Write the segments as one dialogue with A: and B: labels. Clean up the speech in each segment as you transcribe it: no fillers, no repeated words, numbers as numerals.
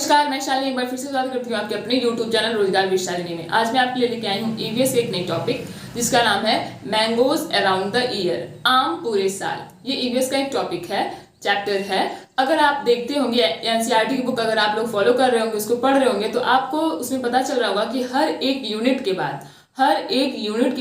A: नमस्कार, मैं शालिनी एक बार फिर से स्वागत करती हूँ आपके अपने YouTube चैनल रोजगार विद शालिनी में। आज मैं आपके लिए लेके आई हूँ ईवीएस के एक नई टॉपिक जिसका नाम है मैंगोज अराउंड द ईयर, आम पूरे साल। ये ईवीएस का एक टॉपिक है, चैप्टर है। अगर आप देखते होंगे एनसीईआरटी की बुक, अगर आप लोग फॉलो कर रहे होंगे, उसको पढ़ रहे होंगे, तो आपको उसमें पता चल रहा होगा कि हर एक यूनिट के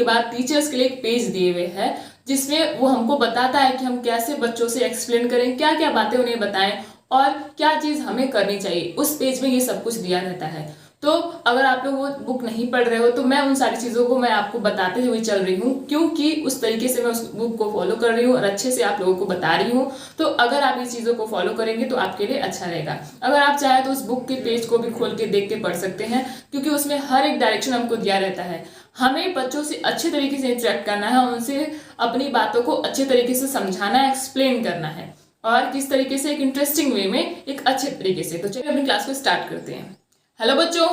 A: बाद टीचर्स के लिए एक पेज दिए हुए हैं जिसमें वो हमको बताता है कि हम कैसे बच्चों से एक्सप्लेन करें, क्या क्या बातें उन्हें बताएं और क्या चीज हमें करनी चाहिए। उस पेज में ये सब कुछ दिया रहता है। तो अगर आप लोग वो बुक नहीं पढ़ रहे हो तो मैं उन सारी चीजों को मैं आपको बताते हुए चल रही हूँ, क्योंकि उस तरीके से मैं उस बुक को फॉलो कर रही हूँ और अच्छे से आप लोगों को बता रही हूँ। तो अगर आप इस चीजों को फॉलो करेंगे तो आपके लिए अच्छा रहेगा। अगर आप चाहे तो उस बुक के पेज को भी खोल के देख के पढ़ सकते हैं, क्योंकि उसमें हर एक डायरेक्शन हमको दिया रहता है। हमें बच्चों से अच्छे तरीके से इंटरेक्ट करना है, उनसे अपनी बातों को अच्छे तरीके से समझाना है, एक्सप्लेन करना है, और किस तरीके से एक इंटरेस्टिंग वे में, एक अच्छे तरीके से। तो चलिए अपनी क्लास को स्टार्ट करते हैं। हेलो बच्चों,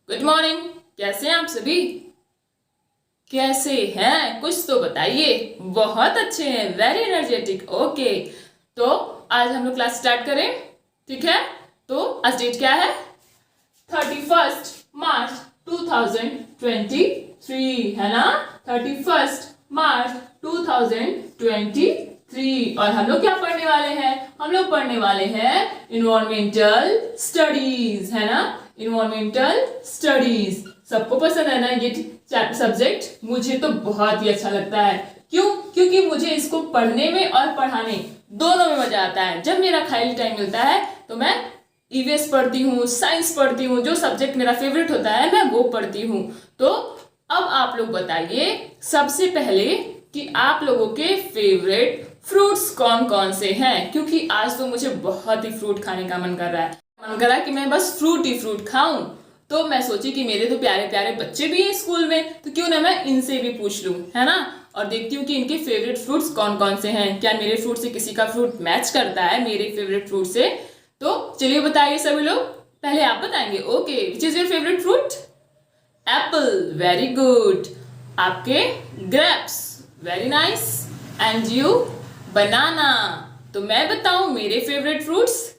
A: गुड मॉर्निंग। कैसे हैं आप सभी? कैसे हैं? कुछ तो बताइए। बहुत अच्छे हैं, वेरी एनर्जेटिक। ओके, तो आज हम लोग क्लास स्टार्ट करें, ठीक है? तो आज डेट क्या है? 31 मार्च 2023 है ना? 31 मार्च 2023। और हम लोग क्या पढ़ने वाले हैं? हम लोग पढ़ने वाले हैं इन्वायरमेंटल स्टडीज, है ना? इन्वायरमेंटल स्टडीज सबको पसंद है ना ये सब्जेक्ट? मुझे तो बहुत ही अच्छा लगता है। क्यों? क्योंकि मुझे इसको पढ़ने में और पढ़ाने दोनों में मजा आता है। जब मेरा खाली टाइम मिलता है तो मैं ईवीएस पढ़ती हूँ, साइंस पढ़ती हूँ, जो सब्जेक्ट मेरा फेवरेट होता है मैं वो पढ़ती हूँ। तो अब आप लोग बताइए सबसे पहले कि आप लोगों के फेवरेट फ्रूट्स कौन कौन से हैं, क्योंकि आज तो मुझे बहुत ही फ्रूट खाने का मन कर रहा है। मन कर रहा है कि मैं बस फ्रूट ही फ्रूट खाऊं। तो मैं सोची कि मेरे तो प्यारे प्यारे बच्चे भी हैं स्कूल में, तो क्यों ना मैं इनसे भी पूछ लूं, है ना? और देखती हूँ कि इनके फेवरेट फ्रूट्स कौन कौन से हैं। क्या मेरे फ्रूट से किसी का फ्रूट मैच करता है मेरे फेवरेट फ्रूट से? तो चलिए बताइए सभी लोग। पहले आप बताएंगे। Okay, which is your favourite fruit? Apple, very good. आपके grapes, very nice. And you? Banana. तो मैं बताऊं मेरे फेवरेट फ्रूट्स?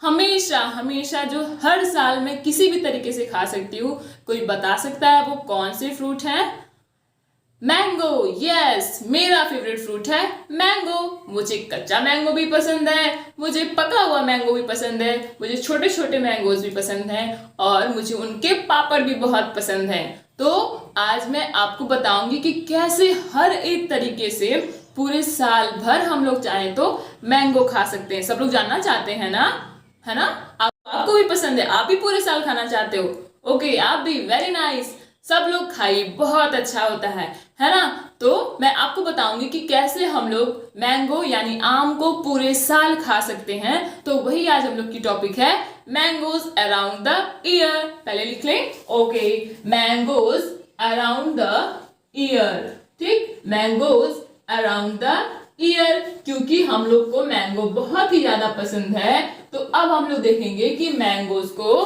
A: हमेशा हमेशा जो हर साल मैं किसी भी तरीके से खा सकती हूँ, कोई बता सकता है वो कौन से फ्रूट हैं? मैंगो। यस, मेरा फेवरेट फ्रूट है मैंगो। मुझे कच्चा मैंगो भी पसंद है, मुझे पका हुआ मैंगो भी पसंद है, मुझे छोटे छोटे मैंगोज भी पसंद हैं, और मुझे उनके पापड़ भी बहुत पसंद हैं। तो आज मैं आपको बताऊंगी कि कैसे हर एक तरीके से पूरे साल भर हम लोग चाहें तो मैंगो खा सकते हैं। सब लोग जानना चाहते हैं ना, है ना? आपको भी पसंद है? आप भी पूरे साल खाना चाहते हो? ओके, आप भी, वेरी नाइस। सब लोग खाइए, बहुत अच्छा होता है ना? तो मैं आपको बताऊंगी कि कैसे हम लोग मैंगो यानी आम को पूरे साल खा सकते हैं। तो वही आज हम लोग की टॉपिक है, मैंगोज अराउंड द ईयर। पहले लिख लें। Okay, mangoes around the year. ठीक, मैंगोज अराउंड द ईयर, क्योंकि हम लोग को मैंगो बहुत ही ज्यादा पसंद है। तो अब हम लोग देखेंगे कि मैंगोज को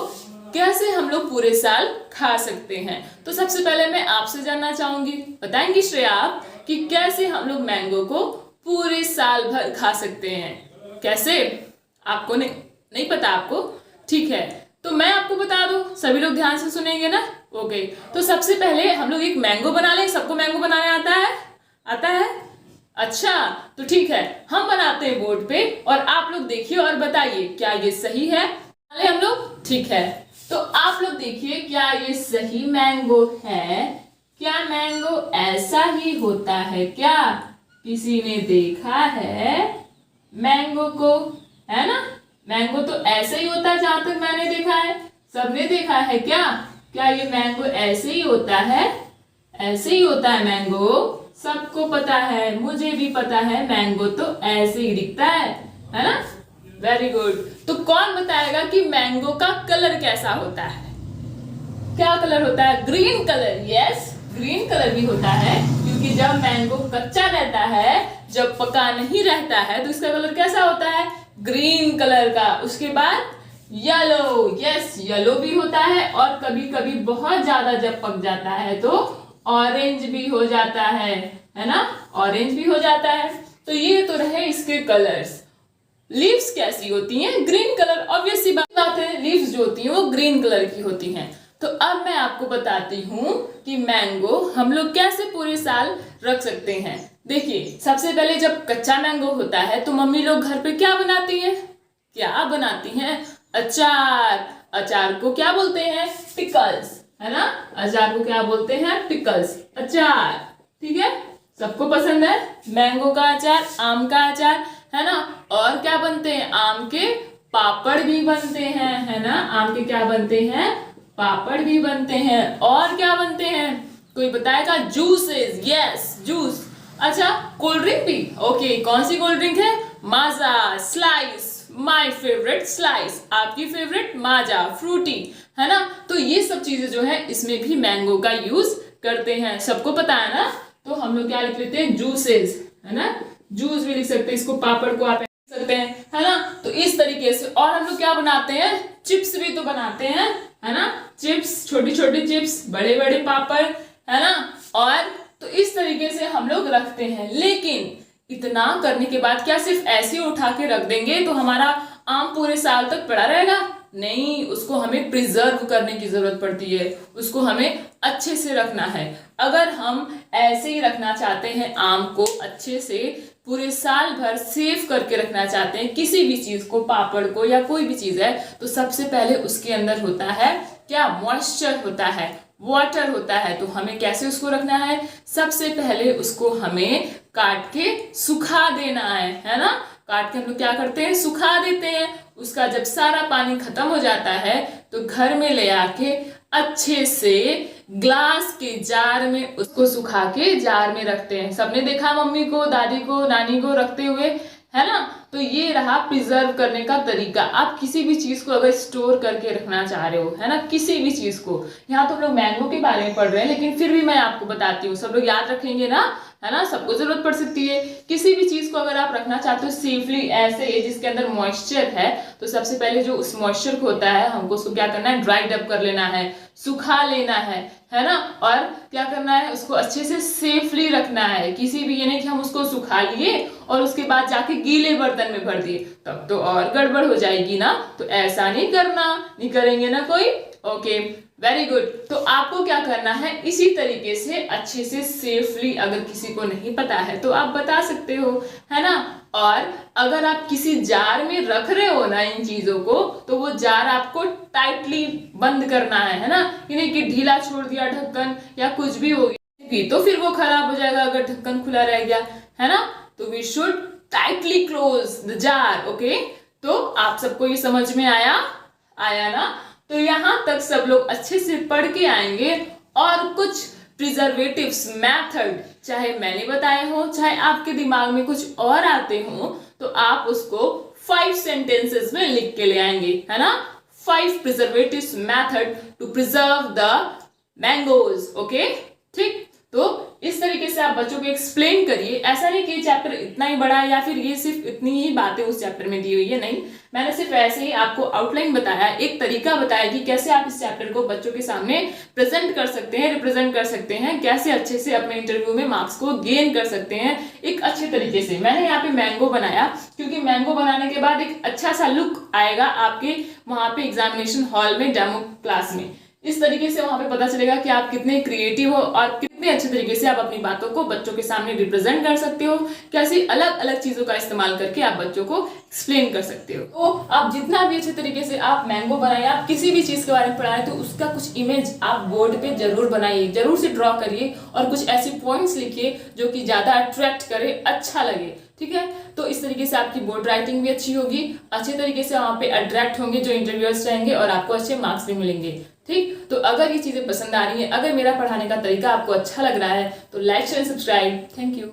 A: कैसे हम लोग पूरे साल खा सकते हैं। तो सबसे पहले मैं आपसे जानना चाहूंगी, बताएंगी श्रेया आप, कि कैसे हम लोग मैंगो को पूरे साल भर खा सकते हैं? कैसे? आपको नहीं पता आपको? ठीक है, तो मैं आपको बता दूं, सभी लोग ध्यान से सुनेंगे ना? ओके, तो सबसे पहले हम लोग एक मैंगो बना लें। सबको मैंगो बनाने आता है? आता है? अच्छा, तो ठीक है, हम बनाते हैं बोर्ड पे और आप लोग देखिए और बताइए क्या ये सही है। हम लोग, ठीक है, तो आप लोग देखिए क्या ये सही मैंगो है? क्या मैंगो ऐसा ही होता है क्या? किसी ने देखा है मैंगो को, है ना? मैंगो तो ऐसे ही होता है जहां तक मैंने देखा है। सबने देखा है क्या? क्या ये मैंगो ऐसे ही होता है? ऐसे ही होता है मैंगो। सबको पता है, मुझे भी पता है, मैंगो तो ऐसे ही दिखता है ना? Very good. तो कौन बताएगा कि मैंगो का कलर कैसा होता है? क्या कलर होता है? Green colour. Yes, green colour भी होता है, क्योंकि जब मैंगो कच्चा रहता है, जब पका नहीं रहता है, तो इसका कलर कैसा होता है? ग्रीन कलर का। उसके बाद येलो। यस, येलो भी होता है, और कभी कभी बहुत ज्यादा जब पक जाता है तो ऑरेंज भी हो जाता है ना? ऑरेंज भी हो जाता है। तो ये तो रहे इसके कलर्स। लीव्स कैसी होती हैं? Green colour. ऑब्वियस सी बात है, लीव्स जो होती हैं वो ग्रीन कलर की होती हैं। तो अब मैं आपको बताती हूँ कि मैंगो हम लोग कैसे पूरे साल रख सकते हैं। देखिए, सबसे पहले जब कच्चा मैंगो होता है तो मम्मी लोग घर पे क्या बनाती हैं? क्या बनाती हैं? अचार। अचार को क्या बोलते हैं? पिकल्स, है ना। अचार को क्या बोलते हैं? पिकल्स, अचार। ठीक है, सबको पसंद है मैंगो का अचार, आम का अचार, है ना। और क्या बनते हैं? आम के पापड़ भी बनते हैं, है ना। आम के क्या बनते हैं? पापड़ भी बनते हैं। और क्या बनते हैं? कोई बताएगा? जूसेस। Yes, juice. अच्छा, कोल्ड ड्रिंक भी। ओके, कौन सी कोल्ड ड्रिंक है? माजा, स्लाइस, माय फेवरेट स्लाइस, आपकी फेवरेट माजा, फ्रूटी, है ना। तो ये सब चीजें जो है इसमें भी मैंगो का यूज करते हैं, सबको पता है ना। तो हम लोग क्या लिख लेते हैं? जूसेस, है ना। जूस भी लिख सकते हैं इसको, पापड़ को आप लिख सकते हैं, है ना। तो इस तरीके से। और हम लोग क्या बनाते हैं? चिप्स भी तो बनाते हैं, है ना। चिप्स, छोटी छोटी चिप्स, बड़े बड़े पापड़, है ना। और तो इस तरीके से हम लोग रखते हैं। लेकिन इतना करने के बाद क्या सिर्फ ऐसे उठा के रख देंगे तो हमारा आम पूरे साल तक पड़ा रहेगा? नहीं, उसको हमें प्रिजर्व करने की जरूरत पड़ती है, उसको हमें अच्छे से रखना है। अगर हम ऐसे ही रखना चाहते हैं आम को, अच्छे से पूरे साल भर सेव करके रखना चाहते हैं किसी भी चीज को, पापड़ को या कोई भी चीज है, तो सबसे पहले उसके अंदर होता है क्या? मॉइस्चर होता है, वाटर होता है। तो हमें कैसे उसको रखना है? सबसे पहले उसको हमें काट के सुखा देना है ना। काट के हम लोग क्या करते हैं? सुखा देते हैं। उसका जब सारा पानी खत्म हो जाता है तो घर में ले आके अच्छे से ग्लास के जार में उसको सुखा के जार में रखते हैं। सबने देखा मम्मी को, दादी को, नानी को रखते हुए, है ना। तो ये रहा प्रिजर्व करने का तरीका। आप किसी भी चीज को अगर स्टोर करके रखना चाह रहे हो, है ना, किसी भी चीज को, यहाँ तो हम लोग मैंगो के बारे में पढ़ रहे हैं लेकिन फिर भी मैं आपको बताती हूँ, सब लोग याद रखेंगे ना, है ना। सबको जरूरत पड़ सकती है। किसी भी चीज को अगर आप रखना चाहते हो सेफली, ऐसे जिसके अंदर मॉइस्चर है, तो सबसे पहले जो उस मॉइस्चर को होता है हमको उसको क्या करना है? ड्राइड अप कर लेना है, सुखा लेना है ना। और क्या करना है? उसको अच्छे से सेफली रखना है। किसी भी, ये नहीं कि हम उसको सुखा लिए और उसके बाद जाके गीले बर्तन में भर दिए, तब तो और गड़बड़ हो जाएगी ना। तो ऐसा नहीं करना, नहीं करेंगे ना कोई। Okay, very good. तो आपको क्या करना है? इसी तरीके से अच्छे से सेफली, अगर किसी को नहीं पता है तो आप बता सकते हो, है ना। और अगर आप किसी जार में रख रहे हो ना इन चीजों को, तो वो जार आपको टाइटली बंद करना है ना। यानी कि ढीला छोड़ दिया ढक्कन या कुछ भी हो गया तो फिर वो खराब हो जाएगा अगर ढक्कन खुला रह गया, है ना। तो we should tightly close the jar. Okay, तो आप सबको ये समझ में आया ना। तो यहाँ तक सब लोग अच्छे से पढ़ के आएंगे। और कुछ प्रिजर्वेटिव्स मेथड, चाहे मैंने बताए हो, चाहे आपके दिमाग में कुछ और आते हो, तो आप उसको 5 सेंटेंसेस में लिख के ले आएंगे, है ना। 5 preservatives method to preserve the mangoes. Okay, ठीक। तो इस तरीके से आप बच्चों को एक्सप्लेन करिए। ऐसा नहीं कि चैप्टर इतना ही बड़ा है या फिर ये सिर्फ इतनी ही बातें उस चैप्टर में दी हुई है, नहीं। मैंने सिर्फ ऐसे ही आपको आउटलाइन बताया, एक तरीका बताया कि कैसे आप इस चैप्टर को बच्चों के सामने प्रेजेंट कर सकते हैं, रिप्रेजेंट कर सकते हैं, कैसे अच्छे से अपने इंटरव्यू में मार्क्स को गेन कर सकते हैं एक अच्छे तरीके से। मैंने यहाँ पे मैंगो बनाया क्योंकि मैंगो बनाने के बाद एक अच्छा सा लुक आएगा आपके वहां पे एग्जामिनेशन हॉल में, डेमो क्लास में। इस तरीके से वहां पे पता चलेगा कि आप कितने क्रिएटिव हो और कितने अच्छे तरीके से आप अपनी बातों को बच्चों के सामने रिप्रेजेंट कर सकते हो, कैसे अलग अलग चीजों का इस्तेमाल करके आप बच्चों को एक्सप्लेन कर सकते हो। तो आप जितना भी अच्छे तरीके से आप मैंगो बनाए, आप किसी भी चीज के बारे में पढ़ाएं, तो उसका कुछ इमेज आप बोर्ड पे जरूर बनाइए, जरूर से ड्रॉ करिए और कुछ ऐसे पॉइंट्स लिखिए जो कि ज्यादा अट्रैक्ट करे, अच्छा लगे। ठीक है, तो इस तरीके से आपकी बोर्ड राइटिंग भी अच्छी होगी, अच्छे तरीके से वहां पे अट्रैक्ट होंगे जो इंटरव्यूअर्स रहेंगे और आपको अच्छे मार्क्स भी मिलेंगे। ठीक, तो अगर ये चीजें पसंद आ रही है, अगर मेरा पढ़ाने का तरीका आपको अच्छा लग रहा है, तो like share subscribe. Thank you.